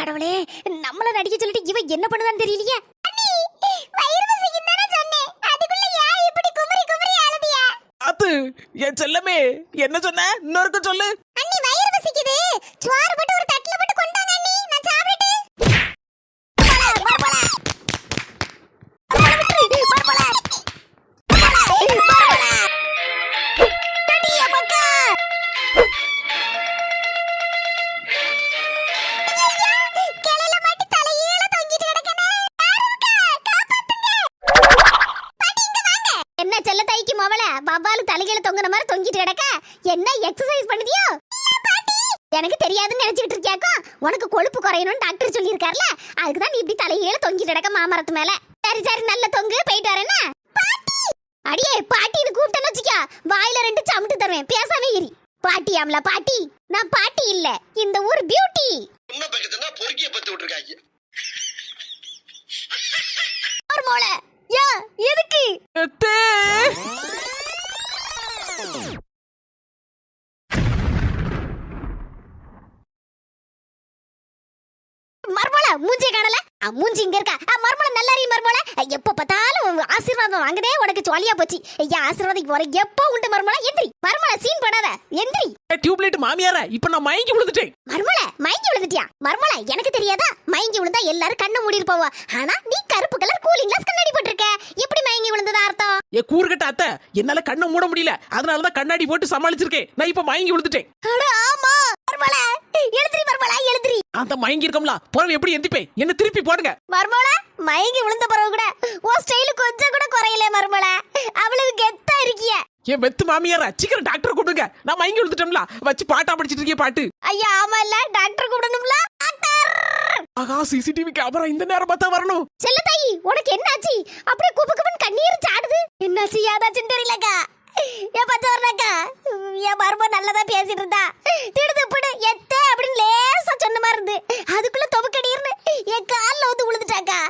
கடவுளே, நம்மள நடிக்க சொல்லிட்டு இவ என்ன பண்ணுதான்னு தெரியலையே. அது என் செல்லமே என்ன சொன்ன இன்னொருக்க சொல்லு. அண்ணி வயிறு பசிக்குது, சோறு போட்டு ஒரு தட்டுல போட்டு கொண்டாங்க அண்ணி, நான் சாப்பிட்டுட்டு. என்ன செல்ல தைக்கு மவள பபாலு தலையில தொங்குன மாதிரி தொங்கிட்டு கிடக்க, என்ன எக்ஸசைஸ் பண்ணுதியோ? எனக்கு தெரியாதுன்னு நினைச்சிட்டு இருக்கியாக்கோ? உனக்கு கொழுப்பு குறையணும்னு டாக்டர் சொல்லியிருக்காருல, அதுக்கு தான் நீ இப்படி தலையில தொங்கிட்டு கிடக்க மாமரத்து மேல. சரி சரி, நல்ல தொங்கு, போயிட்டு வரேன்னா. அடியே பாட்டின்னு கூப்பிட்டேன்னு வச்சுக்கோ, வாயில 2 சமட்டு தருவேன், பேசாம இரு. பாட்டி ஆம்ல பாட்டி, நான் பாட்டி இல்ல, இந்த ஊர் பியூட்டி. உன்ன பக்கத்துல பொறுக்கிய பத்து விட்டுருக்காங்க. ஒரு மோள யா எதுக்கு அத்தே. மர்மோள மூஞ்சி காணல, மூஞ்சி இங்க இருக்கா? மர்மோள நல்லா இரு மர்மோள, எப்ப பார்த்தாலும் ஆசீர்வாதம் வாங்குதே, உனக்கு ஜாலியா போச்சு. ஐயா ஆசீர்வாதம் போற எப்போ உண்டு மர்மோள, எந்திரி மர்மோள, சீன் போடாத, எந்திரி. டியூப்லைட் மாமியார, இப்ப நான் மயங்கி விழுந்துட்டேன். மர்மோள மயங்கி விழுந்துட்டியா? மர்மோள எனக்கு தெரியாதா, மயங்கி விழுந்தா எல்லாரும் கண்ணை மூடி இருப்பவா, ஆனா நீ கருப்பு கலர் கூலிங் கிளாஸ் கண்ணாடி போட்டுருக்க, எப்படி மயங்கி விழுந்ததா அர்த்தம்? ஏ கூறுகட்ட அத்தை, என்னால கண்ணை மூட முடியல, அதனாலதான் கண்ணாடி போட்டு சமாளிச்சிருக்கேன். நான் இப்ப மயங்கி விழுந்துட்டேன். அட ஆமா மர்மோள, எழுந்திரி மர்மோள, எழுந்திரி. அந்த மயங்கி இருக்கம்ல, பிறகு எப்படி எந்திப்பேன்? என்ன திருப்பி போடுங்க. மர்மோள மயங்கி விழுந்த பிறகு கூட ஓ ஸ்டைல் கொஞ்சம் கூட குறையல மர்மோள, அவ்வளவு கெத்தா இருக்கிய. என் வெத்து மாமியார, சீக்கிரம் டாக்டர் கூப்பிடுங்க. நான் மயங்கி விழுந்துட்டேன்ல, வச்சு பாட்டா படிச்சிட்டு இருக்கேன் பாட்டு. ஐயா ஆமா இல்ல, டாக்டர் கூப்பிடணும்ல. டாக்டர் ஆகா, சிசிடிவி கேமரா இந்த நேரம் பார்த்தா வரணும். செல்லத்தாயி, உனக்கு என்னாச்சு? அப்படியே குப்பு குப்புன்னு கண்ணீர் சாடுது. என்னாச்சு ஏதாச்சும் தெரியலக்கா. ஏன் பச்சை வரலக்கா, என் மரும நல்லதா பேசிட்டு இருந்தா, திடுது பிடு எத்த அப்படின்னு லேசா சொன்ன மாதிரி இருந்து, அதுக்குள்ள தொபக்கடின்னு என் காலில் வந்து விழுந்துட்டாக்கா.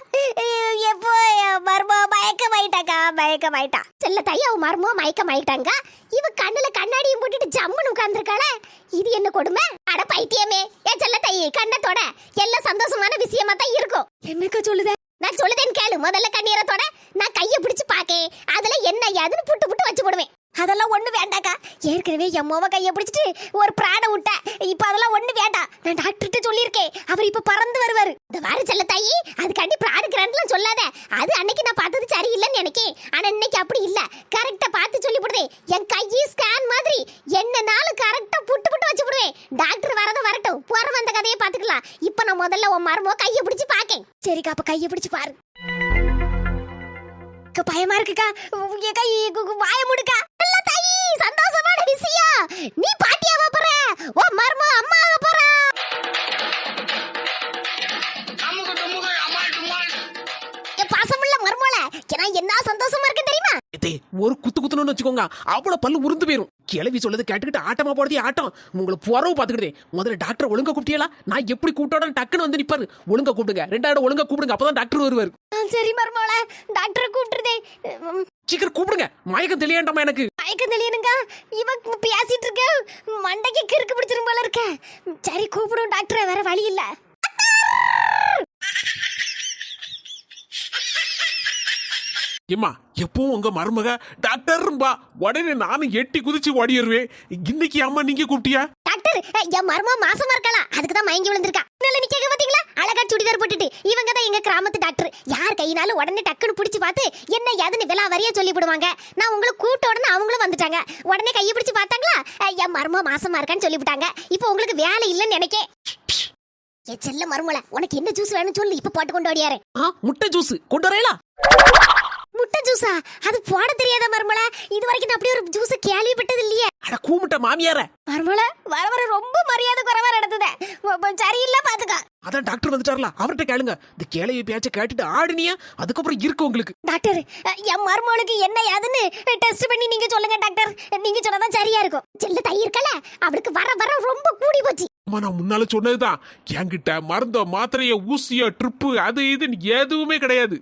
எப்போ என் மரும மயக்கமாயிட்டா. செல்லத்தாயி, அவன் மரும மயக்கமாயிட்டாங்க. இவ கண்ணுல கண்ணாடியும் போட்டுட்டு ஜம்முன்னு உட்கார்ந்துருக்காள, இது என்ன கொடுமை? அட பைத்தியமே, ஏன் செல்லத்தாயி, கண்ணத்தோட எல்லாம் சந்தோஷமான விஷயமா தான் இருக்கும். என்னக்கா சொல்லுத? நான் சொல்லுதேன்னு கேளு. முதல்ல கண்ணீரத்தோட நான் கையை பிடிச்சு பாக்கேன், அதுல என்ன ஏதுன்னு புட்டு புட்டு வச்சு போடுவேன். அதெல்லாம் ஒண்ணு வேண்டாக்கா, ஏற்கனவே என் மோவ கையை பிடிச்சிட்டு ஒரு பிராண விட்ட, இப்ப அதெல்லாம் ஒண்ணு வேண்டாம். நான் டாக்டர்கிட்ட சொல்லியிருக்கேன், அவர் இப்ப பறந்து வருவாரு. இந்த வார செல்ல தாயி, அதுக்காண்டி பிராண கிராண்ட்லாம் சொல்லாத, அது அன்னைக்கு நான் பார்த்தது சரியில்லைன்னு நினைக்கேன், ஆனா இன்னைக்கு அப்படி இல்ல, கரெக்டா பார்த்து சொல்லி போடுதே. என் கையை ஸ்கேன் மாதிரி என்னனாலும் கரெக்டா புட்டு புட்டு வச்சு போடுவேன். டாக்டர் வரத வரட்டும், போற வந்த கதையை பாத்துக்கலாம். இப்ப நான் முதல்ல உன் மருமோ கையை பிடிச்சு பாக்கேன். சரிக்கா, அப்ப கையை பிடிச்சு பாரு. பயமா இருக்குக்கா, கை வாய முடுக்கா. இல்ல தாயி, சந்தோஷமான விஷயம், நீ பாட்டியாவ போற, ஓ மர்மோ அம்மாவ போற. பாசமுள்ள மர்மோல, நான் என்ன சந்தோஷமா இருக்கு தெரியுமா? ஒரு குத்துணும்னு வச்சுக்கோங்க, அவ்வளவு பல்லு உருந்து போயிரும். கிளவி சொல்லது கேட்டுக்கிட்டு ஆட்டமா போடுறதே ஆட்டம். உங்களை புறவு பாத்துக்கிட்டேன். முதல்ல டாக்டர் ஒழுங்கா கூப்பிட்டியலா? நான் எப்படி கூப்பிட்டோட டக்குன்னு வந்து நிப்பாரு. ஒழுங்கா கூப்பிடுங்க, 2 இடம் ஒழுங்கா கூப்பிடுங்க, அப்பதான் டாக்டர் வருவாரு. சரி மர்மோல, டாக்டர் கூப்பிட்டுதே. சீக்கிரம் கூப்பிடுங்க, மயக்கம் தெளியாண்டாமா எனக்கு. மயக்கம் தெளியனுங்க, இவ பேசிட்டு இருக்க, மண்டைக்கு கிறுக்கு பிடிச்சிரும் போல இருக்க. சரி கூப்பிடும் டாக்டர், வேற வழி இல்ல. ஏம்மா, எப்பவும் உங்க மருமக டாக்டர்ம்பா, உடனே நானும் எட்டி குதிச்சு ஓடிடுவேன். இன்னைக்கு அம்மா நீங்க கூப்பிட்டியா? டாக்டர், என் மருமக மாசமா இருக்கலாம், அதுக்கு தான் மயங்கி விழுந்திருக்கா. நல்ல நிக்க பாத்தீங்களா, அழகா சுடிதார் போட்டுட்டு. இவங்க தான் எங்க கிராமத்து டாக்டர். யார் கையினாலும் உடனே டக்குன்னு பிடிச்சு பார்த்து என்ன ஏதுன்னு விலா வரியா சொல்லி விடுவாங்க. நான் உங்களை கூட்ட உடனே அவங்களும் வந்துட்டாங்க. உடனே கையை பிடிச்சு பார்த்தாங்களா, என் மருமக மாசமா இருக்கான்னு சொல்லிவிட்டாங்க. இப்போ உங்களுக்கு வேலை இல்லைன்னு நினைக்கேன். என் செல்ல மருமல, உனக்கு என்ன ஜூஸ் வேணும் சொல்லு, இப்ப போட்டு கொண்டு ஓடியாரு. முட்டை ஜூஸ் கொண்டு வரேலா? முட்டை ஜூஸா? அது போட தெரியாத மருமல, இது வரைக்கும் நான் அப்படியே ஒரு ஜூஸ் கேள்விப்பட்டது இல்லையே. அட கூமுட்ட மாமியார, மருமல வர வர ரொம்ப மரியாதை குறைவா நடந்தது, சரியில்லை பாத்துக்க. அதான் டாக்டர் வந்துட்டார்ல, அவர்கிட்ட கேளுங்க. இந்த கேளைய பேச்ச கேட்டுட்டு ஆடுனியா, அதுக்கப்புறம் இருக்கு உங்களுக்கு. டாக்டர், என் மருமகளுக்கு என்ன ஏதுன்னு டெஸ்ட் பண்ணி நீங்க சொல்லுங்க டாக்டர். நீங்க சொன்னதான் சரியா இருக்கும். செல்ல தை இருக்கல, அவளுக்கு வர வர ரொம்ப கூடி போச்சு. நான் முன்னால சொன்னதுதான், என்கிட்ட மருந்த மாத்திரைய ஊசிய ட்ரிப்பு அது இதுன்னு எதுவுமே கிடையாது.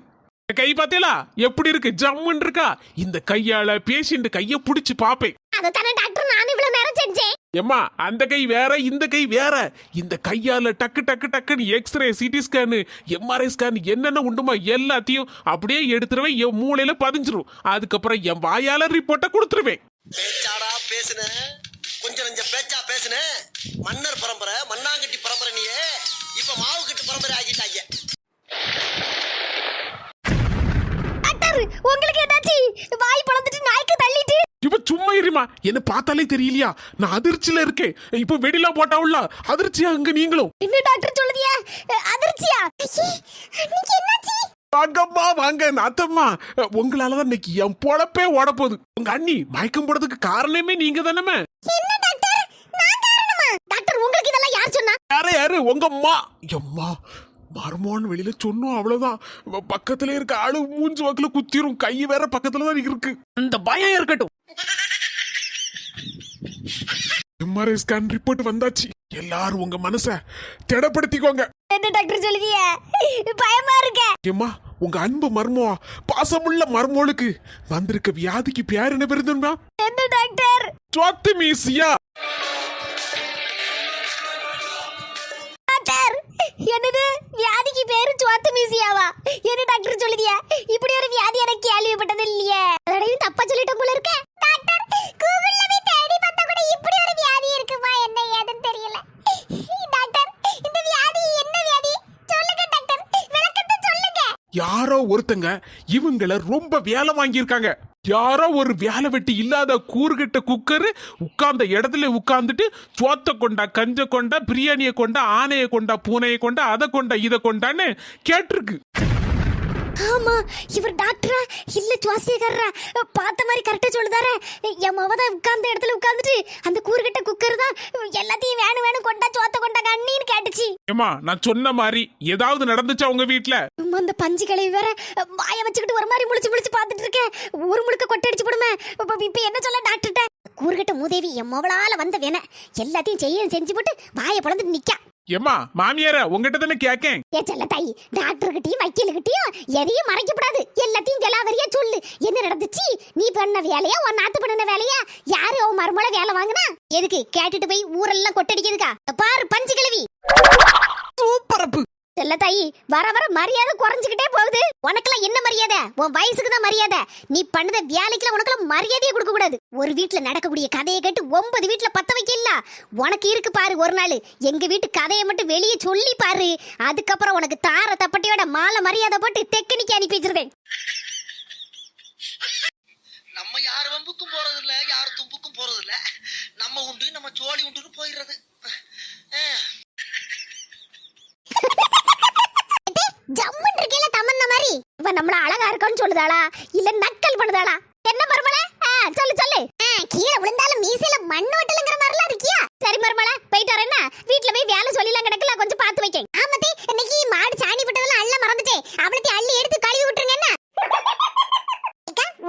கை பாத்தீங்களா எப்படி இருக்கு, ஜம்முன்னு இருக்கா. இந்த கையால பேஷண்ட் கைய புடிச்சு பாப்பேன். அதத்தானே டாக்டர் நான் இவ்வளவு நேரம் செஞ்சேன். ஏம்மா அந்த கை வேற இந்த கை வேற. இந்த கையால டக்கு டக்கு டக்குன்னு x-ray CT scan MRI scan என்னென்ன உண்டுமா எல்லாத்தையும் அப்படியே எடுத்துருவேன், என் மூளையில பதிஞ்சிரும். அதுக்கப்புறம் என் வாயால ரிப்போர்ட்டை கொடுத்துருவேன். பேச்சாடா பேசுன, கொஞ்சம் நஞ்சம் பேச்சா பேசுன. மன்னர் பரம்பரை மண்ணாங்கட்டி பரம்பரை நீயே இப்ப மாவு கட்டு பரம்பரை ஆகிட்டாங்க. டாக்டர் உங்களுக்கு என்னாச்சு? வாய் பழந்துட்டு நாய்க்கு தள்ளிட்டு. இப்ப சும்மா இருமா, என்ன பார்த்தாலே தெரியலையா நான் அதிர்ச்சியில இருக்கேன். இப்ப வெடிலாம் போட்டாவுல அதிர்ச்சியா அங்க நீங்களும். என்ன டாக்டர் சொல்லுதியா? அதிர்ச்சியா? அன்னைக்கு என்னாச்சு? வாங்கம்மா வாங்க நாத்தம்மா, உங்களாலதான் இன்னைக்கு என் பொழப்பே ஓட போகுது. உங்க அண்ணி மயக்கம் போடுறதுக்கு காரணமே நீங்க தானே. என்ன டாக்டர் நான் காரணமா? டாக்டர் உங்களுக்கு இதெல்லாம் யார் சொன்னா? யாரு உங்க அம்மா. எம்மா மர்மோன்னு வெளியில சொன்னோம் அவ்வளவுதான். பக்கத்துல இருக்க ஆளு மூஞ்சி வாக்குல குத்திரும், கை வேற பக்கத்துலதான் இருக்கு. அந்த பயம் இருக்கட்டும். எம்ஆர்ஐ ஸ்கேன் ரிப்போர்ட் வந்தாச்சு. எல்லாரும் உங்க மனச திடப்படுத்திக்கோங்க. என்ன டாக்டர் சொல்லுதியா? பயமா இருக்க. ஏம்மா உங்க அன்பு மர்மோ, பாசமுள்ள மர்மோளுக்கு வந்திருக்க வியாதிக்கு பேர் என்ன பெருந்துமா? என்ன டாக்டர்? சொத்து மீசியா. டாக்டர் என்னது வியாதிக்கு பேரு சுவாத்து மீசியாவா? என்ன டாக்டர் சொல்லுதியா? இப்படி ஒரு வியாதி எனக்கு கேள்விப்பட்டது இல்லையே. அதடையும் தப்பா சொல்லிட்டோம் போல இருக்க. டாக்டர் கூகுள்ல போய் தேடி பார்த்தா கூட இப்படி ஒரு வியாதி இருக்குமா என்ன ஏதுன்னு தெரியல. டாக்டர் இந்த வியாதி என்ன வியாதி சொல்லுங்க டாக்டர், விளக்கத்தை சொல்லுங்க. யாரோ ஒருத்தங்க இவங்கள ரொம்ப வேலை வாங்கியிருக்காங்க. யாரோ ஒரு வேலை வெட்டி இல்லாத கூறுகிட்ட குக்கரு உட்கார்ந்த இடத்துல உட்கார்ந்துட்டு சோத்த கொண்டா கஞ்ச கொண்டா பிரியாணியை கொண்டா ஆனையை கொண்டா பூனையை கொண்டா அதை கொண்டா இதை கொண்டான்னு கேட்டிருக்கு. ஆமா இவர் டாக்டரா இல்ல சுவாசியக்காரரா? பார்த்த மாதிரி கரெக்டா சொல்லுதாரே. என் மவத உட்கார்ந்த இடத்துல உட்கார்ந்துட்டு அந்த கூறுகிட்ட குக்கர் தான் எல்லாத்தையும் வேணும் வேணும் கொண்டா சோத்த கொண்டா கண்ணின்னு கேட்டுச்சு. ஏமா நான் சொன்ன மாதிரி ஏதாவது நடந்துச்சா உங்க வீட்டுல? அந்த பஞ்சு கிளவி வேற வாய வச்சுக்கிட்டு ஒரு மாதிரி முழிச்சு முழிச்சு பாத்துட்டு இருக்கேன். ஒரு முழுக்க கொட்டடிச்சு போடுமே. இப்ப என்ன சொல்ல டாக்டர்ட்ட? கூறுகிட்ட மூதேவி என் மவளால வந்த வேண எல்லாத்தையும் செஞ்சு போட்டு வாய பொளந்துட்டு நிக்கா. ஏமா மாமியார உங்ககிட்ட தானே கேக்கேன். ஏ செல்ல தாய், டாக்டர் கிட்டயும் வக்கீல் கிட்டயும் எதையும் மறைக்கப்படாது. எல்லாத்தையும் ஜலாவரியா சொல்லு. என்ன நடந்துச்சு? நீ பண்ண வேலையா உன் நாத்து பண்ண வேலையா? யாரு உன் மருமல வேலை வாங்கினா? எதுக்கு கேட்டுட்டு போய் ஊரெல்லாம் கொட்டடிக்கிறதுக்கா? பாரு பஞ்சு கிளவி. சூப்பரப்பு. செல்ல தாயி வர வர மரியாதை குறைஞ்சுக்கிட்டே போகுது. உனக்கெல்லாம் என்ன மரியாதை? உன் வயசுக்கு தான் மரியாதை. நீ பண்ணத வேலைக்குலாம் உனக்கெல்லாம் மரியாதையே கொடுக்க கூடாது. ஒரு வீட்டுல நடக்கக்கூடிய கதையை கேட்டு 9 வீட்டுல பத்த வைக்கல. உனக்கு இருக்கு பாரு ஒரு நாள். எங்க வீட்டு கதையை மட்டும் வெளியே சொல்லி பாரு. அதுக்கப்புறம் உனக்கு தார தப்பட்டியோட மாலை மரியாதை போட்டு தெக்கனிக்கு அனுப்பி வச்சிருவேன். நம்ம யார் வம்புக்கும் போறது இல்ல, யார் தும்புக்கும் போறது இல்ல. நம்ம உண்டு நம்ம சோழி உண்டுன்னு போயிடுறது. ஜம்மன் இருக்கேல தமன்ன மாதிரி. இவ நம்மள அழகா இருக்கான்னு சொல்லுதாளா இல்ல நக்கல் பண்ணுதாளா? என்ன மருமலை? சொல்லு சொல்லு. கீழே விழுந்தாலும் மீசையில மண்ணு வெட்டலங்கற மாதிரிலாம் இருக்கியா? சரி மருமலை போயிட்டு வரேன். வீட்ல போய் வேலை சொல்லிலாம் கிடக்கல, கொஞ்சம் பார்த்து வைக்க. ஆமத்தே இன்னைக்கு மாடு சாணி விட்டதெல்லாம் அள்ள மறந்துட்டேன். அவளத்தை அள்ளி எடுத்து கழுவி விட்டுருங்க. என்ன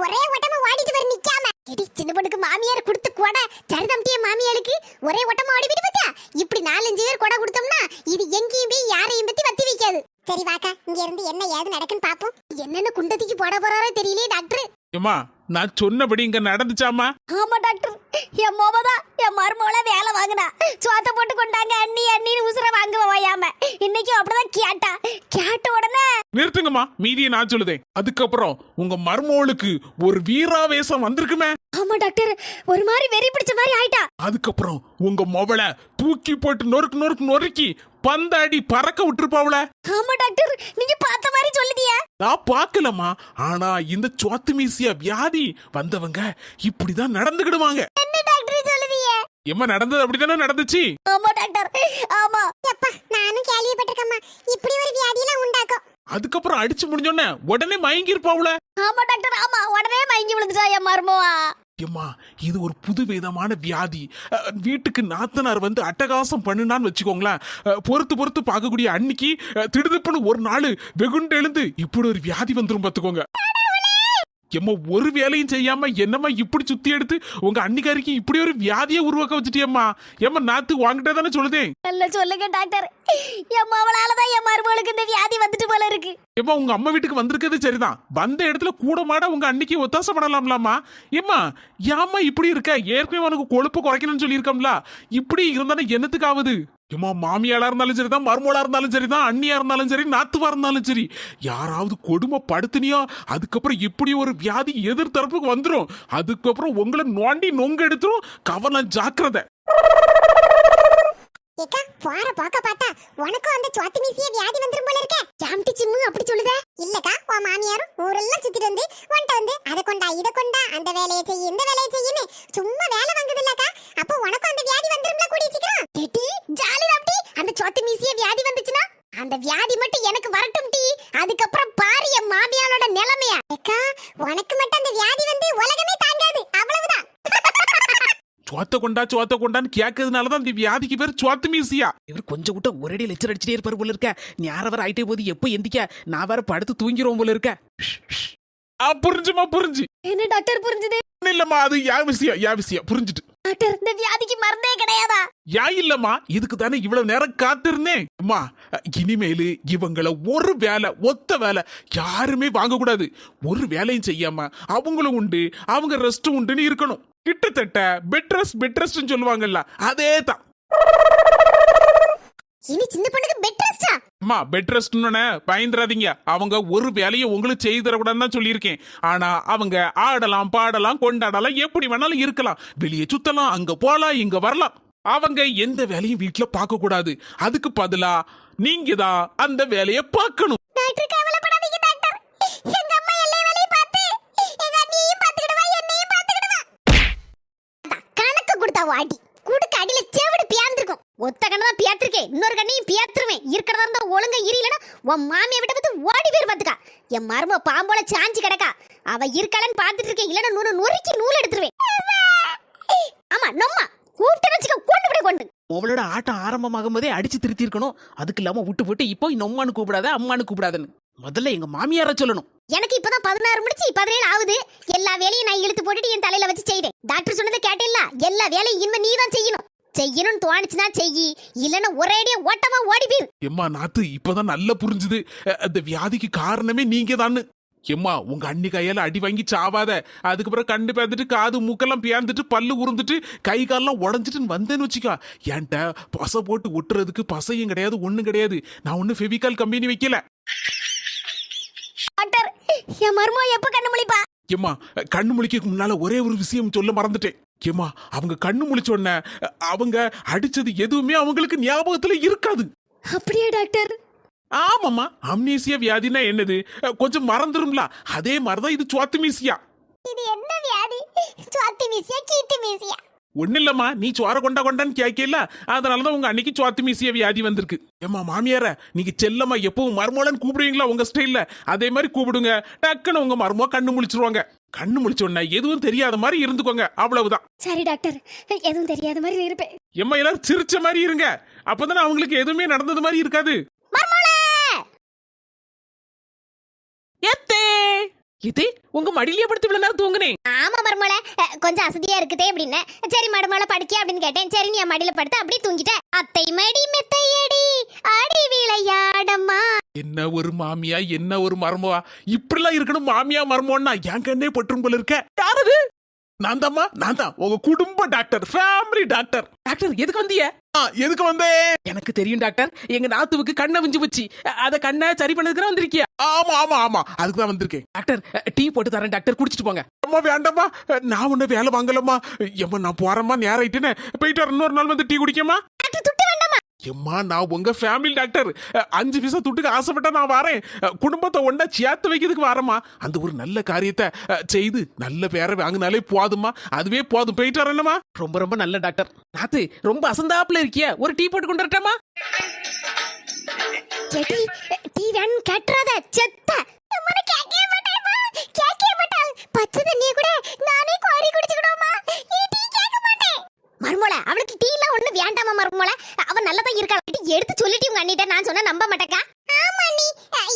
ஒரே ஓட்டமா ஓடிட்டு வர நிக்காம. எடி சின்ன பொண்ணுக்கு மாமியார் கொடுத்து கொடை சரிதம்டிய மாமியாளுக்கு ஒரே ஓட்டமா ஓடி போயிட்டு பாத்தியா? இப்படி 4-5 பேர் கொடை கொடுத்தோம்னா இது எங்கேயும் போய் யாரையும் பத்தி வத்தி வைக்காது. சரி வாக்கா, இங்க இருந்து என்ன ஏது நடக்குன்னு பாப்போம். என்னென்ன குண்டத்திக்கு போட போறாரோ தெரியலையே டாக்டர். ஏமா நான் சொன்னபடி இங்க நடந்துச்சாமா? ஆமா டாக்டர், என் மோவதா என் மருமோள வேலை வாங்கினா. சோத்த போட்டு கொண்டாங்க அண்ணி அண்ணின்னு உசுர வாங்குவ வாயாம. இன்னைக்கு அப்படிதான் கேட்ட உடனே நிறுத்துங்கம்மா, மீதியை நான் சொல்லுதேன். அதுக்கப்புறம் உங்க மர்மோளுக்கு ஒரு வீராவேசம் வந்திருக்குமே. ஆமா டாக்டர், ஒரு மாதிரி வெறி பிடிச்ச மாதிரி ஆயிட்டா. அதுக்கப்புறம் உங்க மொபைல தூக்கி போட்டு நொறுக்கு நொறுக்கி பந்தாடி பறக்க விட்டுருப்பாவுல. ஆமா டாக்டர், நீங்க பார்த்த மாதிரி சொல்லுதியா? நான் பார்க்கலமா, ஆனா இந்த சோத்து மீசியா வியாதி வந்தவங்க இப்படிதான் நடந்துக்கிடுவாங்க. என்ன டாக்டர் சொல்லுதியே? எம்மா நடந்தது அப்படிதானே நடந்துச்சு. ஆமா டாக்டர், ஆமா. அப்பா நானும் கேள்விப்பட்டிருக்கேம்மா, இப்படி ஒரு வியாதியெல்லாம் உண்டாக்கும். அதுக்கப்புறம் அடிச்சு முடிஞ்சோன்னே உடனே மயங்கி இருப்பாவுல. ஆமா டாக்டர், ஆமா உடனே மயங்கி விழுந்துட்டா என் மருமவா. ஏம்மா இது ஒரு புது விதமான வியாதி. வீட்டுக்கு நாத்தனார் வந்து அட்டகாசம் பண்ணுனான்னு வச்சுக்கோங்களேன், பொறுத்து பார்க்கக்கூடிய அன்னைக்கு திடுதுப்புன்னு ஒரு நாள் வெகுண்டு எழுந்து இப்படி ஒரு வியாதி வந்துரும் பார்த்துக்கோங்க. எம்மா ஒரு வேலையும் செய்யாம என்னம்மா இப்படி சுத்தி எடுத்து உங்க அன்னிக்காரிக்கு இப்படி ஒரு வியாதியை உருவாக்க வச்சுட்டியம்மா. ஏம்மா நாத்து வாங்கிட்டே தானே சொல்லுதேன். சொல்லுங்க டாக்டர், என் மவளாலதான் என் மருமகளுக்கு இந்த வியாதி வந்துட்டு போல இருக்கு. ஏம்மா உங்க அம்மா வீட்டுக்கு வந்திருக்கிறது சரிதான், வந்த இடத்துல கூட மாட உங்க அன்னைக்கு ஒத்தாசை பண்ணலாம்லாமா? ஏம்மா ஏம்மா இப்படி இருக்க? ஏற்கனவே உனக்கு கொழுப்பு குறைக்கணும்னு சொல்லியிருக்கோம்ல, இப்படி இருந்தானே என்னத்துக்கு ஆகுது? ஏம்மா மாமியாளா இருந்தாலும் சரிதான், மருமோளா இருந்தாலும் சரிதான், அண்ணியா இருந்தாலும் சரி, நாத்துவா இருந்தாலும் சரி, யாராவது கொடுமை படுத்துனியா அதுக்கப்புறம் இப்படி ஒரு வியாதி எதிர்த்தரப்புக்கு வந்துடும். அதுக்கப்புறம் உங்களை நோண்டி நொங்க எடுத்துரும். கவனம் ஜாக்கிரதை. ஏக்கா போற பாக்க பார்த்தா உனக்கும் அந்த சோத்து மீசிய வியாதி வந்துரும் போல இருக்க. ஜாம்டி சிம்மு அப்படி சொல்லுதே. இல்லக்கா உன் மாமியாரும் ஊரெல்லாம் சுத்திட்டு வந்து உன்ட்ட வந்து அதை கொண்டா இதை கொண்டா அந்த வேலையை செய்ய இந்த வேலையை செய்யுன்னு சும்மா வேலை வாங்குது இல்லக்கா. அப்போ உனக்கும் அந்த வியாதி வந்துரும்ல கூடிய சீக்கிரம். டீ ஜாலி அப்படி அந்த சோத்து மீசிய வியாதி வந்துச்சுன்னா அந்த வியாதி மட்டும் எனக்கு வரட்டும் டீ. அதுக்கப்புறம் பாரு என் மாமியாரோட நிலைமையா. ஏக்கா உனக்கு மட்டும் அந்த வியாதி வந்து உலகமே தாங்காது, அவ்வளவுதான். சோத்த கொண்டான்னு கேட்கறதுனாலதான் இந்த வியாதிக்கு பேர் சோத்து மீசியா. இவர் கொஞ்சம் கூட ஒரேடி லெக்சர் அடிச்சுட்டே இருப்பாரு போல இருக்க. ஞான வர ஆயிட்டே போது எப்போ எந்திக்க நான் வேற படுத்து தூங்கிடுவோம் போல இருக்க. புரிஞ்சுமா புரிஞ்சு. என்ன டாக்டர் புரிஞ்சுது? இல்லம்மா அது யா விஷயம் புரிஞ்சுட்டு. டாக்டர் இந்த வியாதிக்கு மருந்தே கிடையாதா? யா இல்லம்மா, இதுக்கு தானே இவ்வளவு நேரம் காத்திருந்தேன். அம்மா இனிமேலு இவங்கள ஒரு வேலை ஒத்த வேலை யாருமே வாங்க கூடாது. ஒரு வேலையும் செய்யாம அவங்களும் உண்டு அவங்க ரெஸ்டும் உண்டுன்னு இருக்கணும். கிட்டத்தட்ட பெட்ரஸ்ட் சொல்லுவாங்கல்ல, அதே தான். இனி சின்ன பொண்ணுக்கு பெட் ரெஸ்டா? அம்மா பெட்ரஸ்ட்னு பயந்துறாதீங்க. அவங்க ஒரு வேலையை உங்களுக்கு செய்து தரக்கூடாதுன்னு தான் சொல்லியிருக்கேன். ஆனா அவங்க ஆடலாம் பாடலாம் கொண்டாடலாம் எப்படி வேணாலும் இருக்கலாம், வெளியே சுத்தலாம், அங்க போலாம் இங்க வரலாம். அவங்க எந்த வேலையும் வீட்டுல பார்க்க கூடாது. அதுக்கு பதிலா நீங்க தான் அந்த வேலையை பார்க்கணும். டாக்டர் கவலைப்படாதீங்க டாக்டர். எங்க அம்மா எல்லா வேலையும் பார்த்து எங்க அண்ணியையும் பார்த்துக்கிடுவா என்னையும் பார்த்துக்கிடுவா. கணக்கு கொடுத்தா வாடி குடுக்க அடியில செவிடு பியாந்திருக்கும். ஒத்த கண்ணு தான் பியாத்திருக்கேன், இன்னொரு கண்ணையும் பியாத்துருவேன். இருக்கிறதா இருந்தா ஒழுங்கா இரியலனா உன் மாமியை விட்டு பார்த்து ஓடி பேர் பாத்துக்கா. என் மரும பாம்போல சாஞ்சி கிடக்கா. அவ இருக்காளன்னு பார்த்துட்டு இருக்கேன், இல்லைன்னா நொறுக்கி நூல் எடுத்துருவேன். ஆமா நம்மா கூப்பிட்டு வச்சுக்க கொண்டு அவளோட ஆட்டம் ஆரம்பமாகும் போதே அடிச்சு திருத்தி இருக்கணும். அதுக்கு இல்லாம விட்டு போட்டு இப்போ அம்மானு கூப்பிடாத அம்மானு கூப்பிடாதுன்னு முதல்ல எங்க மாமியார சொல்லணும். எனக்கு இப்பதான் 16 முடிச்சு 17 ஆகுது. எல்லா வேலையும் நான் இழுத்து போட்டுட்டு என் தலையில வச்சு செய்றேன். டாக்டர் சொன்னதை கேட்டேல்ல, எல்லா வேலையும் இனிமே நீ தான் செய்யணும்னு தோணுச்சுன்னா செய்யி, இல்லன்னா ஒரேடியா ஓட்டமா ஓடி போயிரு. எம்மா நாத்து இப்பதான் நல்லா புரிஞ்சுது. அந்த வியாதிக்கு காரணமே நீங்க தான்னு. எம்மா உங்க அண்ணி கையால அடி வாங்கி சாவாத. அதுக்கப்புறம் கண்டு பேந்துட்டு காது மூக்கெல்லாம் பேந்துட்டு பல்லு உருந்துட்டு கை காலெல்லாம் உடஞ்சிட்டு வந்தேன்னு வச்சுக்கா. என்கிட்ட பசை போட்டு ஒட்டுறதுக்கு பசையும் கிடையாது ஒண்ணும் கிடையாது. நான் ஒண்ணு ஃபெவிகால் கம்பெனி வைக்கல. டாக்டர் என் மருமக எப்ப கண்ணு முழிப்பா? எம்மா கண்ணு முழிக்க முன்னால ஒரே ஒரு விஷயம் சொல்ல மறந்துட்டேன். ஏம்மா அவங்க கண்ணு முழிச்ச உடனே அவங்க அடிச்சது எதுவுமே அவங்களுக்கு ஞாபகத்துல இருக்காது. அப்படியே டாக்டர்? ஆமாம்மா, அம்னீசியா வியாதினா என்னது கொஞ்சம் மறந்துரும்ல, அதே மாதிரிதான் இது சோத்து மீசியா. இது என்ன வியாதி? சோத்து மீசியா கீத்து மீசியா? ஒண்ணு இல்லம்மா, நீ சோற கொண்டான்னு கேட்கல, அதனாலதான் உங்க அன்னைக்கு சோத்து மீசிய வியாதி வந்திருக்கு. ஏமா மாமியார நீங்க செல்லம்மா எப்பவும் மருமோலன்னு கூப்பிடுவீங்களா உங்க ஸ்டைல்ல, அதே மாதிரி கூப்பிடுங்க. டக்குன்னு உங்க மருமோ கண்ணு முழிச்சிருவாங்க. கண்ணு முழிச்ச உடனே எதுவும் தெரியாத மாதிரி இருந்துக்கோங்க, அவ்வளவுதான். சரி டாக்டர், எதுவும் தெரியாத மாதிரி இருப்பேன். எம்மா எல்லாரும் சிரிச்ச மாதிரி இருங்க, அப்பதானே அவங்களுக்கு எதுவுமே நடந்தது மாதிரி இருக்காது. இது உங்க மடியிலேயே படுத்து இவ்வளவு நேரம் தூங்குனேன். ஆமா மருமோள, கொஞ்சம் அசதியா இருக்குதே அப்படின்னு. சரி மருமோள படுக்கே அப்படின்னு கேட்டேன். சரி நீ என் மடியில படுத்து அப்படியே தூங்கிட்ட. அத்தை மடி மெத்தையடி ஆடி விளையாடம்மா. என்ன ஒரு மாமியா என்ன ஒரு மருமவா, இப்படிலாம் இருக்கணும் மாமியா மருமோன்னா என் கண்ணே பற்றும் போல இருக்க. யாரது? நான் தான் உங்க குடும்ப டாக்டர், ஃபேமிலி டாக்டர். டாக்டர் எதுக்கு வந்தீங்க? எதுக்கு வந்தேன்? எனக்கு தெரியும் டாக்டர், எங்க நாத்துவுக்கு கண்ணை விஞ்சு வச்சு அத கண்ணை சரி பண்ணதுக்கு வந்திருக்கியா? ஆமா அதுக்கு தான் வந்திருக்கேன். டாக்டர் டீ போட்டு தரேன் டாக்டர், குடிச்சிட்டு போங்க. அம்மா வேண்டாமா, நான் ஒண்ணு வேலை வாங்கலம்மா. எம்மா நான் போறேம்மா, நேரம் ஆயிட்டுன்னு போயிட்டு வர. இன்னொரு நாள் வந்து டீ குடிக்கமா? எம்மா நான் உங்க ஃபேமிலி டாக்டர், 5 பைசா துட்டுக்கு ஆசைப்பட்டா நான் வரேன். குடும்பத்தை ஒண்ணா சேர்த்து வைக்கிறதுக்கு வரமா. அந்த ஒரு நல்ல காரியத்தை செய்து நல்ல பேரை வாங்கினாலே போதுமா, அதுவே போதும். போயிட்டு வரேன்மா. ரொம்ப ரொம்ப நல்ல டாக்டர். நாத்து ரொம்ப அசந்தாப்புல இருக்கிய, ஒரு டீ போட்டு கொண்டு வரட்டாமா? டீ வேணும் கேட்றாத செத்த. பச்சை தண்ணிய கூட நானே கோரி குடிச்சுக்கிடுவோமா? மருமோள அவளுக்கு டீ எல்லாம் ஒண்ணு வேண்டாமா மருமோள, அவ நல்லதான் இருக்கா. எடுத்து சொல்லிட்டு உங்க அண்ணிட்ட நான் சொன்னா நம்ப மாட்டேக்கா. ஆமா நீ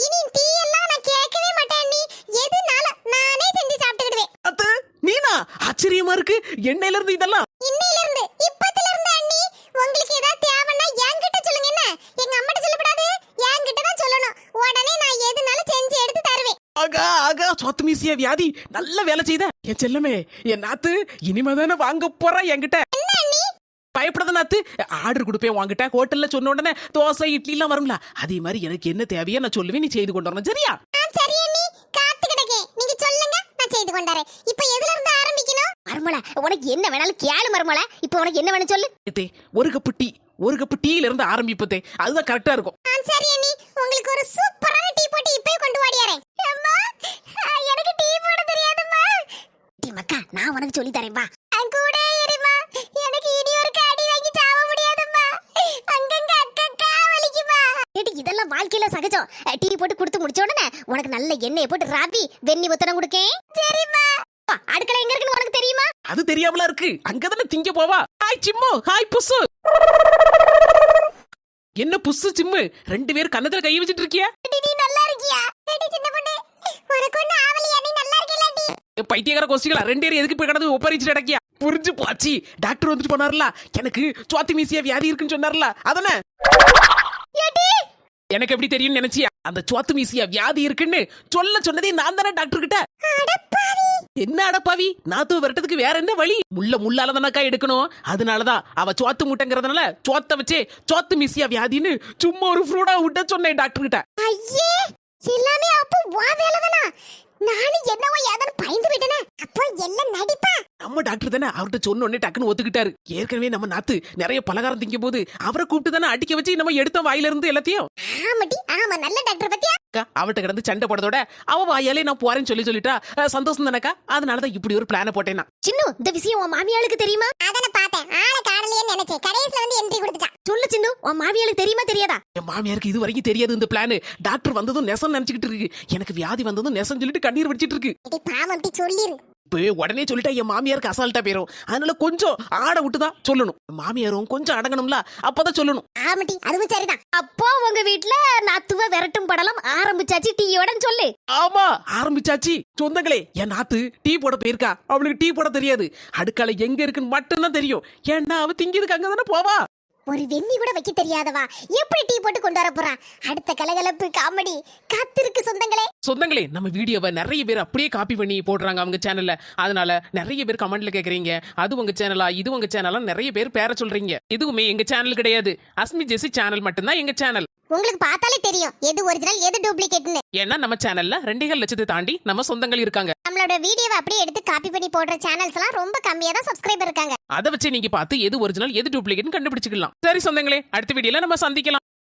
இனி டீ எல்லாம் நான் கேட்கவே மாட்டேன். நீ எதுனால நானே செஞ்சு சாப்பிட்டுக்கிடுவேன். அத்து நீனா ஆச்சரியமா இருக்கு. என்னையில இருந்து இதெல்லாம்? இன்னையில இருந்து இப்பத்துல இருந்து அண்ணி உங்களுக்கு ஏதாவது தேவைன்னா என்கிட்ட சொல்லுங்க. என்ன எங்க அம்மாட்ட சொல்லக்கூடாது, என்கிட்ட தான் சொல்லணும். உடனே நான் ஆகா ஆகா சொத்து மீசிய வியாதி நல்ல வேலை செய்த என் செல்லமே என் நாத்து இனிமேதானே வாங்க போறா என்கிட்ட பயப்படாத நாத்து ஆர்டர் கொடுப்பேன் வாங்கிட்ட ஹோட்டல்ல சொன்ன உடனே தோசை இட்லி எல்லாம் வரும்ல அதே மாதிரி எனக்கு என்ன தேவையோ நான் சொல்லுவேன் நீ செய்து கொண்டு வரணும் சரியா சரி அண்ணி காத்து கிடக்கே நீங்க சொல்லுங்க நான் செய்து கொண்டாரேன் இப்போ எதுல இருந்து ஆரம்பிக்கணும் மர்மல உனக்கு என்ன வேணாலும் கேளு மர்மல இப்போ உனக்கு என்ன வேணும் சொல்லு ஏத்தே, ஒரு கப்பு டீல இருந்து ஆரம்பிப்பதே அதுதான் கரெக்டா இருக்கும் சரி அண்ணி உங்களுக்கு ஒரு சூப்பரான டீ போட்டு இப்பவே கொண்டு வாடியாரேன் அம்மா எனக்கு டீ போட தெரியாதும்மா டீ மக்கா நான் உனக்கு சொல்லி தரேன் வா கூட இருமா எனக்கு இனி ஒரு காடி வாங்கி சாவ முடியாதும்மா அங்கங்க அக்கக்கா வலிக்குமா ஏடி இதெல்லாம் வாழ்க்கையில சகஜம் டீ போட்டு கொடுத்து முடிச்ச உடனே உனக்கு நல்ல எண்ணெயை போட்டு ராப்பி வெண்ணி ஒத்தனம் கொடுக்கேன் சரிம்மா அடுக்கலை எங்க இருக்குன்னு உனக்கு தெரியுமா அது தெரியாமலா இருக்கு அங்கதானே திங்க போவா ஹாய் சிம்மு ஹாய் புஸ்ஸு என்ன புஸ்ஸு சிம்மு ரெண்டு பேரும் கன்னத்துல கை வச்சிட்டு இருக்கியா நீ நல்லா இருக்கியா ஏடி சின்ன பொண்ணு உனக்கு ஒண்ணு ஆவலியா நீ நல்லா இருக்கலாடி பைத்தியக்கார கோஷ்டிகளா ரெண்டு பேரும் எதுக்கு போய் கிடந்து ஒப்பரிச்சு கிடக்கியா புரிஞ்சு போச்சு டாக்டர் வந்துட்டு போனார்ல எனக்கு சுவாத்தி மீசியா வியாதி இருக்குன்னு சொன்னார்ல அதானே ஏடி எனக்கு எப்படி தெரியும்னு நினைச்சியா அந்த சுவாத்து மீசியா வியாதி இருக்குன்னு சொன்னதே நான் தானே டாக்டர் கிட்ட என்ன அடப்பாவி நாத்து வரட்டதுக்கு வேற என்ன வழி முள்ளால தானக்கா எடுக்கணும் அதனாலதான் அவ சோத்து முட்டைங்கிறதுனால சோத்த வச்சே சோத்து மீசியா வியாதின்னு சும்மா ஒரு ஃப்ரூடா விட்ட சொன்னேன் டாக்டர் கிட்ட ஐயே எல்லாமே அப்போ வா வேலைதானா நானும் என்னவோ ஏதாவது பயந்து விட்டனே அப்போ எல்லாம் நடிப்பா நம்ம டாக்டர் தானே அவர்கிட்ட சொன்ன உடனே டக்குன்னு ஒத்துக்கிட்டாரு ஏற்கனவே நம்ம நாத்து நிறைய பலகாரம் திங்கும் போது அவரை கூப்பிட்டு தானே அடிக்க வச்சு நம்ம எடுத்தோம் வாயில இருந்து எல்லாத்தையும் ஆமாடி ஆமா நல்ல டாக்டர் பத்தியா அவட்ட கிடந்து சண்டை போடுறதோட அவ வாயாலே நான் போறேன்னு சொல்லிட்டா சந்தோஷம் தானக்கா அதனாலதான் இப்படி ஒரு பிளான போட்டேன் நான். சின்னு இந்த விஷயம் உன் மாமியாளுக்கு தெரியுமா அதானே பார்த்தேன் ஆளை காணலையே நினைச்சேன் கடைசில வந்து என்ட்ரி கொடுத்துட்டா சொல்லு சின்னு உன் மாமியாளுக்கு தெரியுமா தெரியாதா என் மாமியாருக்கு இது வரைக்கும் தெரியாது இந்த பிளான் டாக்டர் வந்ததும் நெசம் நினைச்சுக்கிட்டு இருக்கு எனக்கு வியாதி வந்ததும் நெசம் சொல்லிட்டு கண்ணீர் வடிச்சிட்டு இருக்கு இடி பாவம் அப்படி சொல்லிரு இப்போ உடனே சொல்லிட்டா என் மாமியாருக்கு அசால்ட்டா போயிரும் அதனால கொஞ்சம் ஆட விட்டுதான் சொல்லணும் மாமியாரும் கொஞ்சம் அடங்கணும்ல அப்பதான் சொல்லணும் ஆமாடி அதுவும் சரிதான் அப்போ உங்க வீட்ல நாத்துவ விரட்டும் படலம் ஆரம்பிச்சாச்சு டீயோட சொல்லு ஆமா ஆரம்பிச்சாச்சு சொந்தங்களே என் நாத்து டீ போட போயிருக்கா அவளுக்கு டீ போட தெரியாது அடுக்கால எங்க இருக்குன்னு மட்டும்தான் தெரியும் ஏன்னா அவ திங்கிறதுக்கு அங்கதானே போவா ஒரு வெண்ணி கூட வைக்க தெரியாதவா எப்படி டீ போட்டு கொண்டு வர போறா அடுத்த கலகலப்பு காமெடி காத்திருக்கு சொந்தங்களே நம்ம வீடியோவை நிறைய பேர் அப்படியே காப்பி பண்ணி போடுறாங்க அவங்க சேனல்ல அதனால நிறைய பேர் கமெண்ட்ல கேக்குறீங்க அது உங்க சேனலா இது உங்க சேனலா நிறைய பேர் பேர சொல்றீங்க எதுவுமே எங்க சேனல் கிடையாது அஸ்மி ஜெசி சேனல் மட்டும்தான் எங்க சேனல் உங்களுக்கு பார்த்தாலே தெரியும் எது ஒரிஜினல் எது டூப்ளிகேட்னு ஏன்னா நம்ம சேனல்ல 2.5 லட்சத்தை தாண்டி நம்ம சொந்தங்கள் இருக்காங்க நம்மளோட வீடியோவை அப்படியே எடுத்து காப்பி பண்ணி போடுற சேனல்ஸ் எல்லாம் ரொம்ப கம்மியா தான் சப்ஸ்கிரைபர் இருக்காங்க அதை வச்சு நீங்க பார்த்து எது ஒரிஜினல் எது டூப்ளிகேட்னு கண்டுபிடிச்சுக்கலாம் சரி சொந்தங்களே அடுத்த வீடியோல நம்ம சந்திக்கலாம்